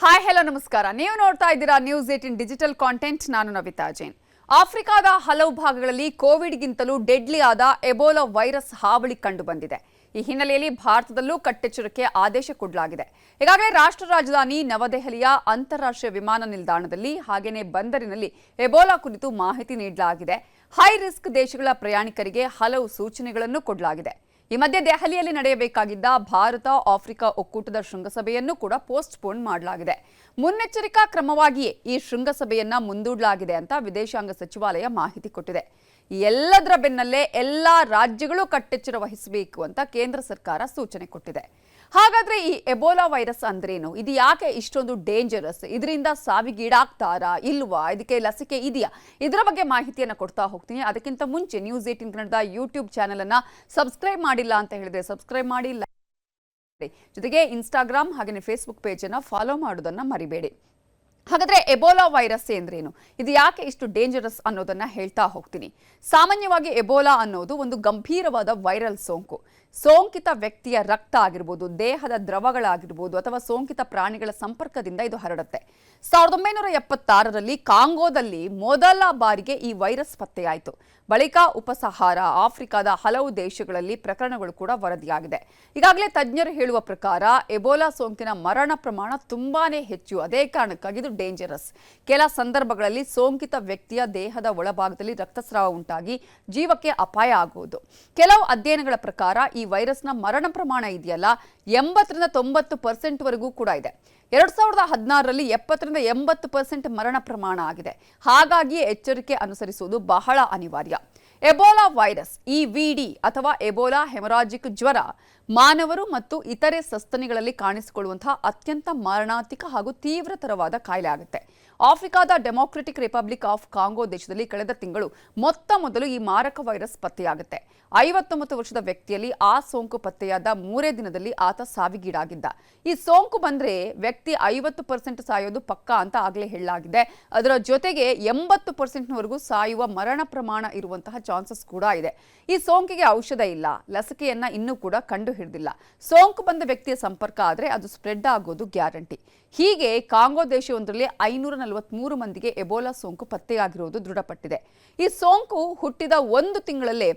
Hi hello ನಮಸ್ಕಾರ. ನೀವು ನೋಡ್ತಾ ಇದ್ದೀರಾ ನ್ಯೂಸ್ 18 ಡಿಜಿಟಲ್ ಕಾಂಟೆಂಟ್. ನಾನು ನವಿತಾ ಜೈನ್. ಆಫ್ರಿಕಾದ ಹಲವು ಭಾಗಗಳಲ್ಲಿ ಕೋವಿಡ್ಗಿಂತಲೂ ಡೆಡ್ಲಿ ಆದ ಎಬೋಲಾ ವೈರಸ್ ಹಾವಳಿ ಕಂಡು ಬಂದಿದೆ. ಈ ಹಿನ್ನೆಲೆಯಲ್ಲಿ ಭಾರತದಲ್ಲೂ ಕಟ್ಟೆಚ್ಚರಿಕೆ ಆದೇಶ ಕೊಡಲಾಗಿದೆ. ಈಗಾಗಲೇ ರಾಷ್ಟ್ರ ರಾಜಧಾನಿ ನವದೆಹಲಿಯ ಅಂತಾರಾಷ್ಟ್ರೀಯ ವಿಮಾನ ನಿಲ್ದಾಣದಲ್ಲಿ ಹಾಗೇನೇ ಬಂದರಿನಲ್ಲಿ ಎಬೋಲಾ ಕುರಿತು ಮಾಹಿತಿ ನೀಡಲಾಗಿದೆ. ಹೈ ರಿಸ್ಕ್ ದೇಶಗಳ ಪ್ರಯಾಣಿಕರಿಗೆ ಹಲವು ಸೂಚನೆಗಳನ್ನು ಕೊಡಲಾಗಿದೆ. ಈ ಮಧ್ಯೆ ದೆಹಲಿಯಲ್ಲಿ ನಡೆಯಬೇಕಾಗಿದ್ದ ಭಾರತ ಆಫ್ರಿಕಾ ಒಕ್ಕೂಟದ ಶೃಂಗಸಭೆಯನ್ನು ಕೂಡ ಪೋಸ್ಟ್ಪೋನ್ ಮಾಡಲಾಗಿದೆ. ಮುನ್ನೆಚ್ಚರಿಕಾ ಕ್ರಮವಾಗಿಯೇ ಈ ಶೃಂಗಸಭೆಯನ್ನ ಮುಂದೂಡಲಾಗಿದೆ ಅಂತ ವಿದೇಶಾಂಗ ಸಚಿವಾಲಯ ಮಾಹಿತಿ ಕೊಟ್ಟಿದೆ. ಎಲ್ಲದರ ಬೆನ್ನಲ್ಲೇ ಎಲ್ಲಾ ರಾಜ್ಯಗಳು ಕಟ್ಟೆಚ್ಚರ ವಹಿಸಬೇಕು ಅಂತ ಕೇಂದ್ರ ಸರ್ಕಾರ ಸೂಚನೆ ಕೊಟ್ಟಿದೆ. ಹಾಗಾದ್ರೆ ಈ ಎಬೋಲಾ ವೈರಸ್ ಅಂದ್ರೇನು? ಇದು ಯಾಕೆ ಇಷ್ಟೊಂದು ಡೇಂಜರಸ್? ಇದರಿಂದ ಸಾವಿಗೀಡಾಗ್ತಾರಾ ಇಲ್ವಾ? ಇದಕ್ಕೆ ಲಸಿಕೆ ಇದೆಯಾ? ಇದರ ಬಗ್ಗೆ ಮಾಹಿತಿಯನ್ನು ಕೊಡ್ತಾ ಹೋಗ್ತೀನಿ. ಅದಕ್ಕಿಂತ ಮುಂಚೆ ನ್ಯೂಸ್ 18 ಕನ್ನಡದ ಯೂಟ್ಯೂಬ್ ಚಾನೆಲ್ ಅನ್ನ ಸಬ್ಸ್ಕ್ರೈಬ್ ಮಾಡಿಲ್ಲ ಅಂತ ಹೇಳಿದ್ರೆ ಸಬ್ಸ್ಕ್ರೈಬ್ ಮಾಡಿ, ಜೊತೆಗೆ ಇನ್ಸ್ಟಾಗ್ರಾಮ್ ಹಾಗೆ ಫೇಸ್ಬುಕ್ ಪೇಜ್ ಅನ್ನ ಫಾಲೋ ಮಾಡೋದನ್ನ ಮರಿಬೇಡಿ. ಹಾಗಾದ್ರೆ ಎಬೋಲಾ ವೈರಸ್ ಎಂದ್ರೇನು? ಇದು ಯಾಕೆ ಇಷ್ಟು ಡೇಂಜರಸ್ ಅನ್ನೋದನ್ನ ಹೇಳ್ತಾ ಹೋಗ್ತೀನಿ. ಸಾಮಾನ್ಯವಾಗಿ ಎಬೋಲಾ ಅನ್ನೋದು ಒಂದು ಗಂಭೀರವಾದ ವೈರಲ್ ಸೋಂಕು. ಸೋಂಕಿತ ವ್ಯಕ್ತಿಯ ರಕ್ತ ಆಗಿರ್ಬೋದು, ದೇಹದ ದ್ರವಗಳಾಗಿರ್ಬೋದು ಅಥವಾ ಸೋಂಕಿತ ಪ್ರಾಣಿಗಳ ಸಂಪರ್ಕದಿಂದ ಇದು ಹರಡುತ್ತೆ. 1976ರಲ್ಲಿ ಕಾಂಗೋದಲ್ಲಿ ಮೊದಲ ಬಾರಿಗೆ ಈ ವೈರಸ್ ಪತ್ತೆಯಾಯಿತು. ಬಳಿಕ ಉಪಸಹಾರ ಆಫ್ರಿಕಾದ ಹಲವು ದೇಶಗಳಲ್ಲಿ ಪ್ರಕರಣಗಳು ಕೂಡ ವರದಿಯಾಗಿದೆ. ಈಗಾಗಲೇ ತಜ್ಞರು ಹೇಳುವ ಪ್ರಕಾರ ಎಬೋಲಾ ಸೋಂಕಿನ ಮರಣ ಪ್ರಮಾಣ ತುಂಬಾನೇ ಹೆಚ್ಚು. ಅದೇ ಕಾರಣಕ್ಕಾಗಿ ಇದು ಡೇಂಜರಸ್. ಕೆಲ ಸಂದರ್ಭಗಳಲ್ಲಿ ಸೋಂಕಿತ ವ್ಯಕ್ತಿಯ ದೇಹದ ಒಳಭಾಗದಲ್ಲಿ ರಕ್ತಸ್ರಾವ ಉಂಟಾಗಿ ಜೀವಕ್ಕೆ ಅಪಾಯ ಆಗುವುದು. ಕೆಲವು ಅಧ್ಯಯನಗಳ ಪ್ರಕಾರ ಈ ವೈರಸ್ನ ಮರಣ ಪ್ರಮಾಣ ಇದೆಯಲ್ಲ 80ರಿಂದ 90% ವರೆಗೂ ಕೂಡ ಇದೆ. 2016ರಲ್ಲಿ 70ರಿಂದ 80% ಮರಣ ಪ್ರಮಾಣ ಆಗಿದೆ. ಹಾಗಾಗಿ ಎಚ್ಚರಿಕೆ ಅನುಸರಿಸುವುದು ಬಹಳ ಅನಿವಾರ್ಯ. ಎಬೋಲಾ ವೈರಸ್ EVD ಅಥವಾ ಎಬೋಲಾ ಹೆಮರಾಜಿಕ್ ಜ್ವರ ಮಾನವರು ಮತ್ತು ಇತರೆ ಸಸ್ತನಿಗಳಲ್ಲಿ ಕಾಣಿಸಿಕೊಳ್ಳುವಂತಹ ಅತ್ಯಂತ ಮಾರಣಾಂತಿಕ ಹಾಗೂ ತೀವ್ರತರವಾದ ಕಾಯಿಲೆ ಆಗುತ್ತೆ. ಆಫ್ರಿಕಾದ ಡೆಮೊಕ್ರೆಟಿಕ್ ರಿಪಬ್ಲಿಕ್ ಆಫ್ ಕಾಂಗೋ ದೇಶದಲ್ಲಿ ಕಳೆದ ತಿಂಗಳು ಮೊದಲು ಈ ಮಾರಕ ವೈರಸ್ ಪತ್ತೆಯಾಗುತ್ತೆ. 59 ವರ್ಷದ ವ್ಯಕ್ತಿಯಲ್ಲಿ ಆ ಸೋಂಕು ಪತ್ತೆಯಾದ 3 ದಿನದಲ್ಲಿ ಆತ ಸಾವಿಗೀಡಾಗಿದ್ದ. ಈ ಸೋಂಕು ಬಂದ್ರೆ ವ್ಯಕ್ತಿ 50% ಸಾಯೋದು ಪಕ್ಕಾ ಅಂತ ಆಗಲೇ ಹೇಳಲಾಗಿದೆ. ಅದರ ಜೊತೆಗೆ 80%ವರೆಗೂ ಸಾಯುವ ಮರಣ ಪ್ರಮಾಣ ಇರುವಂತಹ ಚಾನ್ಸಸ್ ಕೂಡ ಇದೆ. ಈ ಸೋಂಕಿಗೆ ಔಷಧ ಇಲ್ಲ, ಲಸಿಕೆಯನ್ನ ಇನ್ನೂ ಕೂಡ ಕಂಡು ಹಿಡಿದಿಲ್ಲ. ಸೋಂಕು ಬಂದ ವ್ಯಕ್ತಿಯ ಸಂಪರ್ಕ ಆದರೆ ಅದು ಸ್ಪ್ರೆಡ್ ಆಗೋದು ಗ್ಯಾರಂಟಿ. ಹೀಗೆ ಕಾಂಗೋ ದೇಶವೊಂದರಲ್ಲಿ 543 ಮಂದಿಗೆ ಎಬೋಲಾ ಸೋಂಕು ಪತ್ತೆಯಾಗಿರುವುದು ದೃಢಪಟ್ಟಿದೆ. ಈ ಸೋಂಕು ಹುಟ್ಟಿದ 1 ತಿಂಗಳಲ್ಲೇ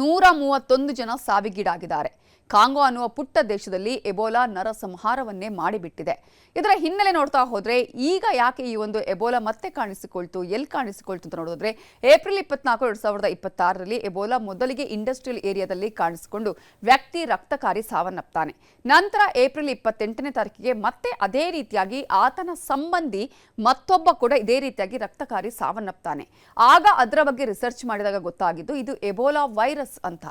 131 ಜನ ಸಾವಿಗೀಡಾಗಿದ್ದಾರೆ. ಕಾಂಗೋ ಅನ್ನುವ ಪುಟ್ಟ ದೇಶದಲ್ಲಿ ಎಬೋಲಾ ನರಸಂಹಾರವನ್ನೇ ಮಾಡಿಬಿಟ್ಟಿದೆ. ಇದರ ಹಿನ್ನೆಲೆ ನೋಡ್ತಾ ಹೋದ್ರೆ ಈಗ ಯಾಕೆ ಈ ಒಂದು ಎಬೋಲಾ ಮತ್ತೆ ಕಾಣಿಸಿಕೊಳ್ತು, ಎಲ್ಲಿ ಕಾಣಿಸಿಕೊಳ್ತು ಅಂತ ನೋಡಿದ್ರೆ ಏಪ್ರಿಲ್ 24, 2026ರಲ್ಲಿ ಎಬೋಲಾ ಮೊದಲಿಗೆ ಇಂಡಸ್ಟ್ರಿಯಲ್ ಏರಿಯಾದಲ್ಲಿ ಕಾಣಿಸಿಕೊಂಡು ವ್ಯಕ್ತಿ ರಕ್ತಕಾರಿ ಸಾವನ್ನಪ್ತಾನೆ. ನಂತರ ಏಪ್ರಿಲ್ 28ನೇ ತಾರೀಕಿಗೆ ಮತ್ತೆ ಅದೇ ರೀತಿಯಾಗಿ ಆತನ ಸಂಬಂಧಿ ಮತ್ತೊಬ್ಬ ಕೂಡ ಇದೇ ರೀತಿಯಾಗಿ ರಕ್ತಕಾರಿ ಸಾವನ್ನಪ್ತಾನೆ. ಆಗ ಅದರ ಬಗ್ಗೆ ರಿಸರ್ಚ್ ಮಾಡಿದಾಗ ಗೊತ್ತಾಗಿದ್ದು ಇದು ಎಬೋಲಾ ವೈರಸ್ ಅಂತ.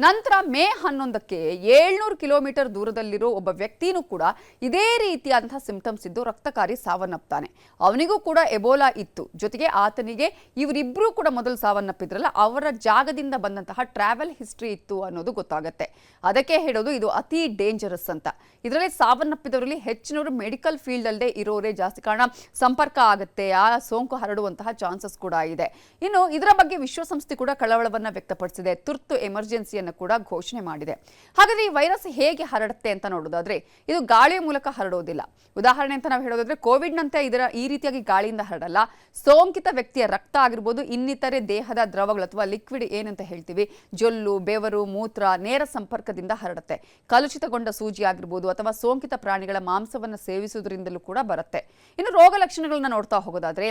ನಂತರ ಮೇ 11ಕ್ಕೆ 700 ಕಿಲೋಮೀಟರ್ ದೂರದಲ್ಲಿರೋ ಒಬ್ಬ ವ್ಯಕ್ತಿನೂ ಕೂಡ ಇದೇ ರೀತಿಯಾದಂತಹ ಸಿಂಪ್ಟಮ್ಸ್ ಇದ್ದು ರಕ್ತಕಾರಿ ಸಾವನ್ನಪ್ತಾನೆ. ಅವನಿಗೂ ಕೂಡ ಎಬೋಲಾ ಇತ್ತು. ಜೊತೆಗೆ ಆತನಿಗೆ ಇವರಿಬ್ಬರೂ ಕೂಡ ಮೊದಲು ಸಾವನ್ನಪ್ಪಿದ್ರಲ್ಲ ಅವರ ಜಾಗದಿಂದ ಬಂದಂತಹ ಟ್ರಾವೆಲ್ ಹಿಸ್ಟ್ರಿ ಇತ್ತು ಅನ್ನೋದು ಗೊತ್ತಾಗುತ್ತೆ. ಅದಕ್ಕೆ ಹೇಳೋದು ಇದು ಅತಿ ಡೇಂಜರಸ್ ಅಂತ. ಇದರಲ್ಲಿ ಸಾವನ್ನಪ್ಪಿದವರಲ್ಲಿ ಹೆಚ್ಚಿನವರು ಮೆಡಿಕಲ್ ಫೀಲ್ಡ್ ಅಲ್ಲದೆ ಇರೋರೇ ಜಾಸ್ತಿ. ಕಾರಣ ಸಂಪರ್ಕ ಆಗುತ್ತೆ, ಆ ಸೋಂಕು ಹರಡುವಂತಹ ಚಾನ್ಸಸ್ ಕೂಡ ಇದೆ. ಇನ್ನು ಇದರ ಬಗ್ಗೆ ವಿಶ್ವಸಂಸ್ಥೆ ಕೂಡ ಕಳವಳವನ್ನ ವ್ಯಕ್ತಪಡಿಸಿದೆ. ತುರ್ತು ಎಮರ್ಜೆನ್ಸಿಯನ್ನು ಕೂಡ ಘೋಷಣೆ ಮಾಡಿದೆ. ಹಾಗಾದ್ರೆ ಈ ವೈರಸ್ ಹೇಗೆ ಹರಡುತ್ತೆ ಅಂತ ನೋಡೋದಾದ್ರೆ ಇದು ಗಾಳಿಯ ಮೂಲಕ ಹರಡೋದಿಲ್ಲ. ಉದಾಹರಣೆ ಅಂತ ನಾವು ಹೇಳೋದಾದ್ರೆ ಕೋವಿಡ್ ನಂತೆ ಇದರ ಈ ರೀತಿಯಾಗಿ ಗಾಳಿಯಿಂದ ಹರಡಲ್ಲ. ಸೋಂಕಿತ ವ್ಯಕ್ತಿಯ ರಕ್ತ ಆಗಿರ್ಬೋದು, ಇನ್ನಿತರೆ ದೇಹದ ದ್ರವಗಳು ಅಥವಾ ಲಿಕ್ವಿಡ್ ಏನಂತ ಹೇಳ್ತೀವಿ, ಜೊಲ್ಲು, ಬೆವರು, ಮೂತ್ರ ನೇರ ಸಂಪರ್ಕದಿಂದ ಹರಡುತ್ತೆ. ಕಲುಷಿತಗೊಂಡ ಸೂಜಿ ಆಗಿರ್ಬೋದು ಅಥವಾ ಸೋಂಕಿತ ಪ್ರಾಣಿಗಳ ಮಾಂಸವನ್ನು ಸೇವಿಸುವುದರಿಂದಲೂ ಕೂಡ ಬರುತ್ತೆ. ಇನ್ನು ರೋಗ ಲಕ್ಷಣಗಳನ್ನ ನೋಡ್ತಾ ಹೋಗೋದಾದ್ರೆ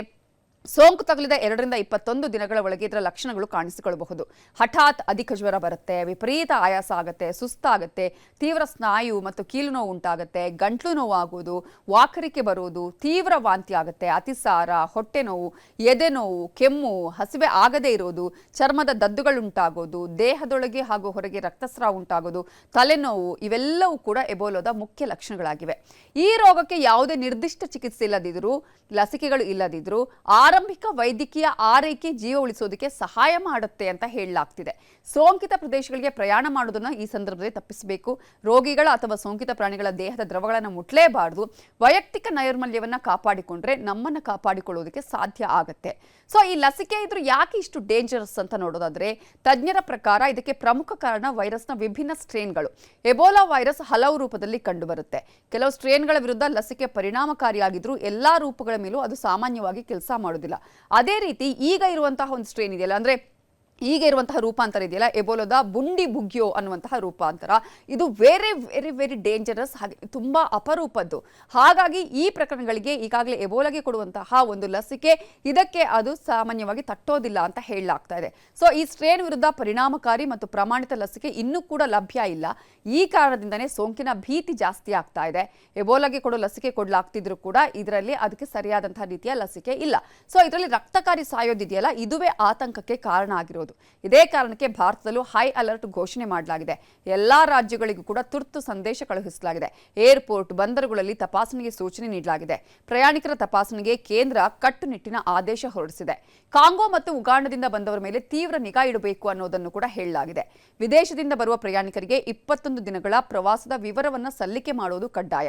ಸೋಂಕು ತಗುಲಿದ 2ರಿಂದ 21 ದಿನಗಳ ಒಳಗೆ ಇದರ ಲಕ್ಷಣಗಳು ಕಾಣಿಸಿಕೊಳ್ಳಬಹುದು. ಹಠಾತ್ ಅಧಿಕ ಜ್ವರ ಬರುತ್ತೆ, ವಿಪರೀತ ಆಯಾಸ ಆಗುತ್ತೆ, ಸುಸ್ತಾಗುತ್ತೆ, ತೀವ್ರ ಸ್ನಾಯು ಮತ್ತು ಕೀಲು ನೋವು ಉಂಟಾಗುತ್ತೆ, ಗಂಟ್ಲು ನೋವು ಆಗುವುದು, ವಾಕರಿಕೆ ಬರುವುದು, ತೀವ್ರ ವಾಂತಿ ಆಗುತ್ತೆ, ಅತಿಸಾರ, ಹೊಟ್ಟೆ ನೋವು, ಎದೆ ನೋವು, ಕೆಮ್ಮು, ಹಸಿವೆ ಆಗದೇ ಇರೋದು, ಚರ್ಮದ ದದ್ದುಗಳುಂಟಾಗೋದು, ದೇಹದೊಳಗೆ ಹಾಗೂ ಹೊರಗೆ ರಕ್ತಸ್ರಾವ ಉಂಟಾಗೋದು, ತಲೆನೋವು, ಇವೆಲ್ಲವೂ ಕೂಡ ಎಬೋಲಾದ ಮುಖ್ಯ ಲಕ್ಷಣಗಳಾಗಿವೆ. ಈ ರೋಗಕ್ಕೆ ಯಾವುದೇ ನಿರ್ದಿಷ್ಟ ಚಿಕಿತ್ಸೆ ಇಲ್ಲದಿದ್ರೂ, ಲಸಿಕೆಗಳು ಇಲ್ಲದಿದ್ರೂ ಆರಂಭಿಕ ವೈದ್ಯಕೀಯ ಆರೈಕೆ ಜೀವ ಉಳಿಸೋದಕ್ಕೆ ಸಹಾಯ ಮಾಡುತ್ತೆ ಅಂತ ಹೇಳಲಾಗ್ತಿದೆ. ಸೋಂಕಿತ ಪ್ರದೇಶಗಳಿಗೆ ಪ್ರಯಾಣ ಮಾಡೋದನ್ನ ಈ ಸಂದರ್ಭದಲ್ಲಿ ತಪ್ಪಿಸಬೇಕು. ರೋಗಿಗಳ ಅಥವಾ ಸೋಂಕಿತ ಪ್ರಾಣಿಗಳ ದೇಹದ ದ್ರವಗಳನ್ನು ಮುಟ್ಲೇಬಾರದು. ವೈಯಕ್ತಿಕ ನೈರ್ಮಲ್ಯವನ್ನ ಕಾಪಾಡಿಕೊಂಡ್ರೆ ನಮ್ಮನ್ನ ಕಾಪಾಡಿಕೊಳ್ಳೋದಕ್ಕೆ ಸಾಧ್ಯ ಆಗುತ್ತೆ. ಸೊ ಈ ಲಸಿಕೆ ಇದ್ರೂ ಯಾಕೆ ಇಷ್ಟು ಡೇಂಜರಸ್ ಅಂತ ನೋಡೋದಾದ್ರೆ, ತಜ್ಞರ ಪ್ರಕಾರ ಇದಕ್ಕೆ ಪ್ರಮುಖ ಕಾರಣ ವೈರಸ್ನ ವಿಭಿನ್ನ ಸ್ಟ್ರೇನ್ಗಳು. ಎಬೋಲಾ ವೈರಸ್ ಹಲವು ರೂಪದಲ್ಲಿ ಕಂಡುಬರುತ್ತೆ. ಕೆಲವು ಸ್ಟ್ರೇನ್ಗಳ ವಿರುದ್ಧ ಲಸಿಕೆ ಪರಿಣಾಮಕಾರಿಯಾಗಿದ್ರೂ ಎಲ್ಲಾ ರೂಪಗಳ ಮೇಲೂ ಅದು ಸಾಮಾನ್ಯವಾಗಿ ಕೆಲಸ ಮಾಡೋದಿಲ್ಲ. ಅದೇ ರೀತಿ ಈಗ ಇರುವಂತಹ ಒಂದು ಸ್ಟ್ರೇನ್ ಇದೆಯಲ್ಲ, ಅಂದ್ರೆ ಈಗ ಇರುವಂತಹ ರೂಪಾಂತರ ಇದೆಯಲ್ಲ, ಎಬೋಲಾದ ಬುಂಡಿ ಬುಗ್ಯೋ ಅನ್ನುವಂತಹ ರೂಪಾಂತರ, ಇದು ವೆರಿ ವೆರಿ ವೆರಿ ಡೇಂಜರಸ್, ಹಾಗೆ ತುಂಬಾ ಅಪರೂಪದ್ದು. ಹಾಗಾಗಿ ಈ ಪ್ರಕರಣಗಳಿಗೆ ಈಗಾಗಲೇ ಎಬೋಲಾಗೆ ಕೊಡುವಂತಹ ಒಂದು ಲಸಿಕೆ ಇದಕ್ಕೆ ಅದು ಸಾಮಾನ್ಯವಾಗಿ ತಟ್ಟೋದಿಲ್ಲ ಅಂತ ಹೇಳಲಾಗ್ತಾ ಇದೆ. ಸೊ ಈ ಸ್ಟ್ರೇನ್ ವಿರುದ್ಧ ಪರಿಣಾಮಕಾರಿ ಮತ್ತು ಪ್ರಮಾಣಿತ ಲಸಿಕೆ ಇನ್ನೂ ಕೂಡ ಲಭ್ಯ ಇಲ್ಲ. ಈ ಕಾರಣದಿಂದನೇ ಸೋಂಕಿನ ಭೀತಿ ಜಾಸ್ತಿ ಆಗ್ತಾ ಇದೆ. ಎಬೋಲಾಗೆ ಕೊಡೋ ಲಸಿಕೆ ಕೊಡಲಾಗ್ತಿದ್ರು ಕೂಡ ಇದರಲ್ಲಿ ಅದಕ್ಕೆ ಸರಿಯಾದಂತಹ ರೀತಿಯ ಲಸಿಕೆ ಇಲ್ಲ. ಸೊ ಇದರಲ್ಲಿ ರಕ್ತಕಾರಿ ಸಾಯೋದಿದೆಯಲ್ಲ, ಇದುವೇ ಆತಂಕಕ್ಕೆ ಕಾರಣ ಆಗಿರೋದು. ಇದೇ ಕಾರಣಕ್ಕೆ ಭಾರತದಲ್ಲೂ ಹೈ ಅಲರ್ಟ್ ಘೋಷಣೆ ಮಾಡಲಾಗಿದೆ. ಎಲ್ಲಾ ರಾಜ್ಯಗಳಿಗೂ ಕೂಡ ತುರ್ತು ಸಂದೇಶ ಕಳುಹಿಸಲಾಗಿದೆ. ಏರ್ಪೋರ್ಟ್, ಬಂದರುಗಳಲ್ಲಿ ತಪಾಸಣೆಗೆ ಸೂಚನೆ ನೀಡಲಾಗಿದೆ. ಪ್ರಯಾಣಿಕರ ತಪಾಸಣೆಗೆ ಕೇಂದ್ರ ಕಟ್ಟುನಿಟ್ಟಿನ ಆದೇಶ ಹೊರಡಿಸಿದೆ. ಕಾಂಗೋ ಮತ್ತು ಉಗಾಂಡದಿಂದ ಬಂದವರ ಮೇಲೆ ತೀವ್ರ ನಿಗಾ ಇಡಬೇಕು ಅನ್ನೋದನ್ನು ಕೂಡ ಹೇಳಲಾಗಿದೆ. ವಿದೇಶದಿಂದ ಬರುವ ಪ್ರಯಾಣಿಕರಿಗೆ 21 ದಿನಗಳ ಪ್ರವಾಸದ ವಿವರವನ್ನು ಸಲ್ಲಿಕೆ ಮಾಡುವುದು ಕಡ್ಡಾಯ.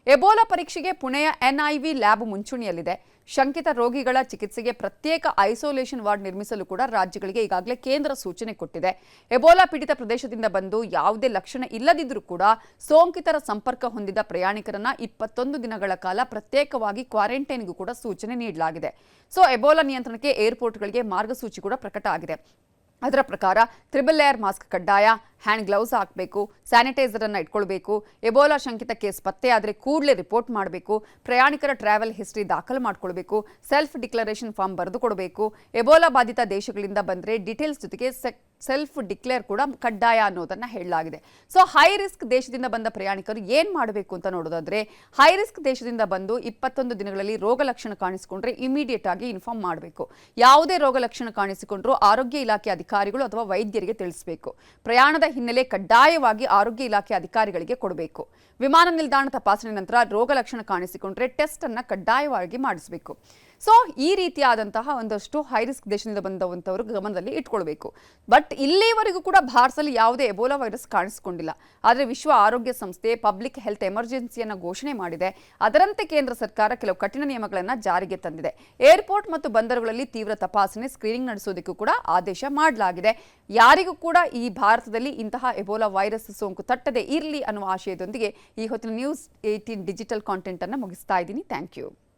ಎಬೋಲಾ ಪರೀಕ್ಷೆಗೆ ಪುಣೆಯ NIV ಲ್ಯಾಬ್ ಮುಂಚೂಣಿಯಲ್ಲಿದೆ. ಶಂಕಿತ ರೋಗಿಗಳ ಚಿಕಿತ್ಸೆಗೆ ಪ್ರತ್ಯೇಕ ಐಸೋಲೇಷನ್ ವಾರ್ಡ್ ನಿರ್ಮಿಸಲು ಕೂಡ ರಾಜ್ಯಗಳಿಗೆ ಈಗಾಗಲೇ ಕೇಂದ್ರ ಸೂಚನೆ ಕೊಟ್ಟಿದೆ. ಎಬೋಲಾ ಪೀಡಿತ ಪ್ರದೇಶದಿಂದ ಬಂದು ಯಾವುದೇ ಲಕ್ಷಣ ಇಲ್ಲದಿದ್ದರೂ ಕೂಡ ಸೋಂಕಿತರ ಸಂಪರ್ಕ ಹೊಂದಿದ ಪ್ರಯಾಣಿಕರನ್ನ 21 ದಿನಗಳ ಕಾಲ ಪ್ರತ್ಯೇಕವಾಗಿ ಕ್ವಾರಂಟೈನ್ಗೂ ಕೂಡ ಸೂಚನೆ ನೀಡಲಾಗಿದೆ. ಸೊ ಎಬೋಲಾ ನಿಯಂತ್ರಣಕ್ಕೆ ಏರ್ಪೋರ್ಟ್ಗಳಿಗೆ ಮಾರ್ಗಸೂಚಿ ಕೂಡ ಪ್ರಕಟ ಆಗಿದೆ. ಅದರ ಪ್ರಕಾರ 3 ಲೇಯರ್ ಮಾಸ್ಕ್ ಕಡ್ಡಾಯ, ಹ್ಯಾಂಡ್ ಗ್ಲೌಸ್ ಹಾಕಬೇಕು, ಸ್ಯಾನಿಟೈಸರ್ ಅನ್ನು ಇಟ್ಕೊಳ್ಬೇಕು. ಎಬೋಲಾ ಶಂಕಿತ ಕೇಸ್ ಪತ್ತೆ ಆದರೆ ಕೂಡಲೇ ರಿಪೋರ್ಟ್ ಮಾಡಬೇಕು. ಪ್ರಯಾಣಿಕರ ಟ್ರಾವೆಲ್ ಹಿಸ್ಟ್ರಿ ದಾಖಲು ಮಾಡಿಕೊಳ್ಬೇಕು. ಸೆಲ್ಫ್ ಡಿಕ್ಲರೇಷನ್ ಫಾರ್ಮ್ ಬರೆದು ಕೊಡಬೇಕು. ಎಬೋಲಾ ಬಾಧಿತ ದೇಶಗಳಿಂದ ಬಂದರೆ ಡೀಟೇಲ್ಸ್ ಜೊತೆಗೆ ಸೆಲ್ಫ್ ಡಿಕ್ಲೇರ್ ಕೂಡ ಕಡ್ಡಾಯ ಅನ್ನೋದನ್ನ ಹೇಳಲಾಗಿದೆ. ಸೊ ಹೈ ರಿಸ್ಕ್ ದೇಶದಿಂದ ಬಂದ ಪ್ರಯಾಣಿಕರು ಏನ್ ಮಾಡಬೇಕು ಅಂತ ನೋಡೋದಾದ್ರೆ, ಹೈ ರಿಸ್ಕ್ ದೇಶದಿಂದ ಬಂದು 21 ದಿನಗಳಲ್ಲಿ ರೋಗ ಲಕ್ಷಣ ಕಾಣಿಸಿಕೊಂಡ್ರೆ ಇಮಿಡಿಯೇಟ್ ಆಗಿ ಇನ್ಫಾರ್ಮ್ ಮಾಡಬೇಕು. ಯಾವುದೇ ರೋಗ ಲಕ್ಷಣ ಕಾಣಿಸಿಕೊಂಡ್ರೂ ಆರೋಗ್ಯ ಇಲಾಖೆ ಅಧಿಕಾರಿಗಳು ಅಥವಾ ವೈದ್ಯರಿಗೆ ತಿಳಿಸಬೇಕು. ಪ್ರಯಾಣದ ಹಿನ್ನೆಲೆ ಕಡ್ಡಾಯವಾಗಿ ಆರೋಗ್ಯ ಇಲಾಖೆ ಅಧಿಕಾರಿಗಳಿಗೆ ಕೊಡಬೇಕು. ವಿಮಾನ ನಿಲ್ದಾಣ ತಪಾಸಣೆ ನಂತರ ರೋಗ ಲಕ್ಷಣ ಕಾಣಿಸಿಕೊಂಡ್ರೆ ಟೆಸ್ಟ್ ಅನ್ನ ಕಡ್ಡಾಯವಾಗಿ ಮಾಡಿಸಬೇಕು. ಸೊ ಈ ರೀತಿಯಾದಂತಹ ಒಂದಷ್ಟು ಹೈ ರಿಸ್ಕ್ ದೇಶದಿಂದ ಬಂದವಂತವರು ಗಮನದಲ್ಲಿ ಇಟ್ಕೊಳ್ಬೇಕು. ಬಟ್ ಇಲ್ಲಿವರೆಗೂ ಕೂಡ ಭಾರತದಲ್ಲಿ ಯಾವುದೇ ಎಬೋಲಾ ವೈರಸ್ ಕಾಣಿಸಿಕೊಂಡಿಲ್ಲ. ಆದರೆ ವಿಶ್ವ ಆರೋಗ್ಯ ಸಂಸ್ಥೆ ಪಬ್ಲಿಕ್ ಹೆಲ್ತ್ ಎಮರ್ಜೆನ್ಸಿಯನ್ನು ಘೋಷಣೆ ಮಾಡಿದೆ. ಅದರಂತೆ ಕೇಂದ್ರ ಸರ್ಕಾರ ಕೆಲವು ಕಠಿಣ ನಿಯಮಗಳನ್ನು ಜಾರಿಗೆ ತಂದಿದೆ. ಏರ್ಪೋರ್ಟ್ ಮತ್ತು ಬಂದರುಗಳಲ್ಲಿ ತೀವ್ರ ತಪಾಸಣೆ, ಸ್ಕ್ರೀನಿಂಗ್ ನಡೆಸೋದಕ್ಕೂ ಕೂಡ ಆದೇಶ ಮಾಡಲಾಗಿದೆ. ಯಾರಿಗೂ ಕೂಡ ಈ ಭಾರತದಲ್ಲಿ ಇಂತಹ ಎಬೋಲಾ ವೈರಸ್ ಸೋಂಕು ತಟ್ಟದೆ ಇರಲಿ ಅನ್ನುವ ಆಶಯದೊಂದಿಗೆ ಈ ಹೊತ್ತಿನ ನ್ಯೂಸ್ 18 ಡಿಜಿಟಲ್ ಕಾಂಟೆಂಟ್ ಅನ್ನು ಮುಗಿಸ್ತಾ ಇದ್ದೀನಿ. Thank you.